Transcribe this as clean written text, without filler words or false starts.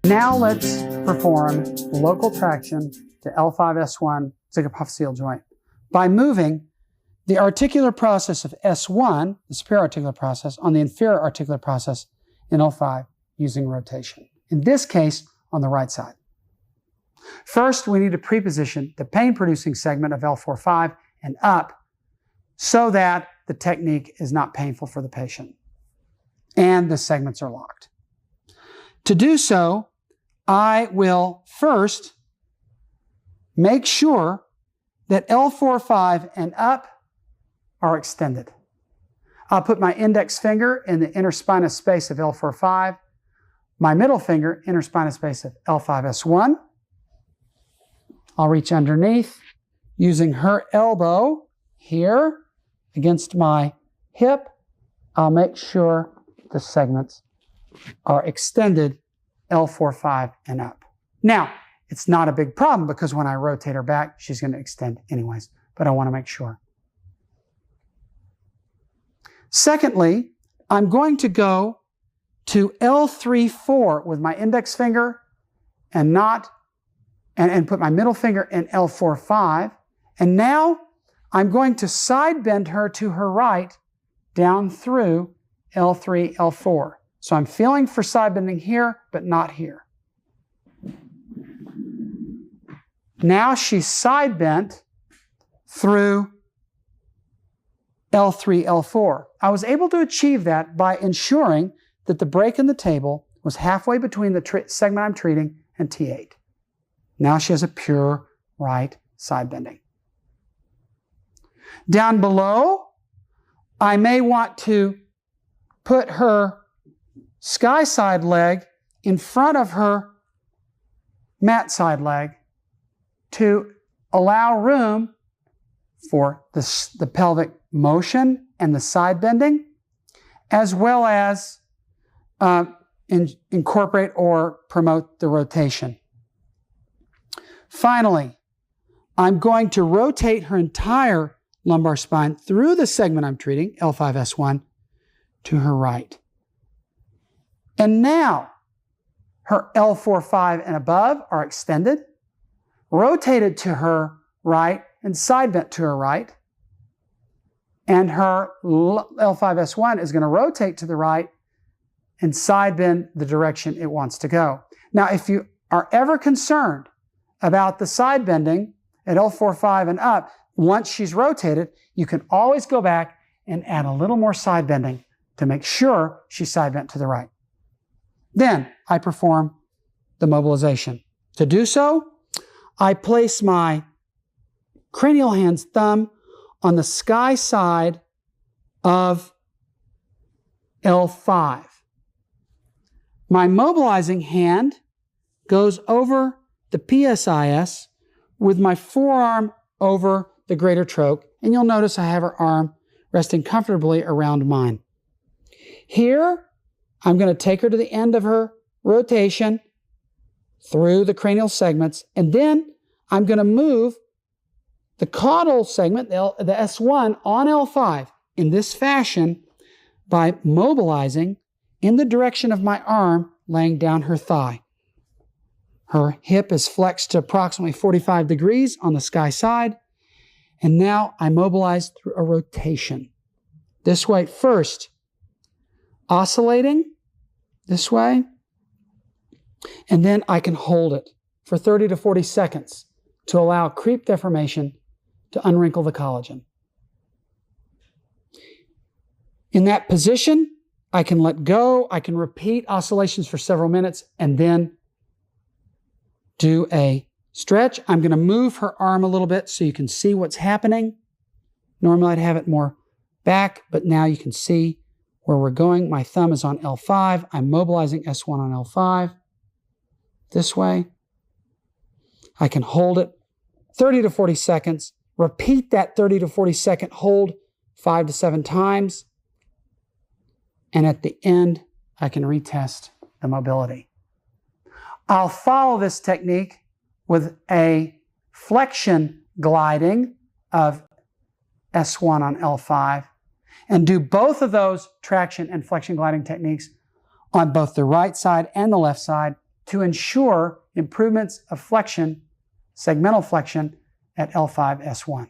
Now let's perform local traction to L5 S1 zygapophyseal joint by moving the articular process of S1, the superior articular process, on the inferior articular process in L5 using rotation. In this case, on the right side. First, we need to preposition the pain-producing segment of L4-5 and up so that the technique is not painful for the patient and the segments are locked. To do so, I will first make sure that L4-5 and up are extended. I'll put my index finger in the interspinous space of L4-5, my middle finger interspinous space of L5 S1. I'll reach underneath using her elbow here against my hip. I'll make sure the segments are extended L4-5 and up. Now, it's not a big problem because when I rotate her back, she's going to extend anyways, but I want to make sure. Secondly, I'm going to go to L3-4 with my index finger and put my middle finger in L4-5. And now I'm going to side bend her to her right down through L3, L4. So I'm feeling for side bending here, but not here. Now she's side bent through L3, L4. I was able to achieve that by ensuring that the break in the table was halfway between the segment I'm treating and T8. Now she has a pure right side bending. Down below, I may want to put her sky side leg in front of her mat side leg to allow room for the pelvic motion and the side bending, as well as incorporate or promote the rotation. Finally, I'm going to rotate her entire lumbar spine through the segment I'm treating, L5 S1, to her right. And now her L4-5 and above are extended, rotated to her right and side bent to her right. And her L5 S1 is going to rotate to the right and side bend the direction it wants to go. Now, if you are ever concerned about the side bending at L4-5 and up, once she's rotated, you can always go back and add a little more side bending to make sure she's side bent to the right. Then I perform the mobilization. To do so, I place my cranial hand's thumb on the sky side of L5. My mobilizing hand goes over the PSIS with my forearm over the greater troch, and you'll notice I have her arm resting comfortably around mine. Here, I'm going to take her to the end of her rotation through the cranial segments, and then I'm going to move the caudal segment, the S1, on L5 in this fashion by mobilizing in the direction of my arm laying down her thigh. Her hip is flexed to approximately 45 degrees on the sky side, and now I mobilize through a rotation. This way first, oscillating this way, and then I can hold it for 30 to 40 seconds to allow creep deformation to unwrinkle the collagen. In that position, I can let go, I can repeat oscillations for several minutes, and then do a stretch. I'm going to move her arm a little bit so you can see what's happening. Normally I'd have it more back, but now you can see where we're going. My thumb is on L5. I'm mobilizing S1 on L5 this way. I can hold it 30 to 40 seconds. Repeat that 30 to 40 second hold 5 to 7 times. And at the end, I can retest the mobility. I'll follow this technique with a flexion gliding of S1 on L5 and do both of those traction and flexion gliding techniques on both the right side and the left side to ensure improvements of flexion, segmental flexion at L5 S1.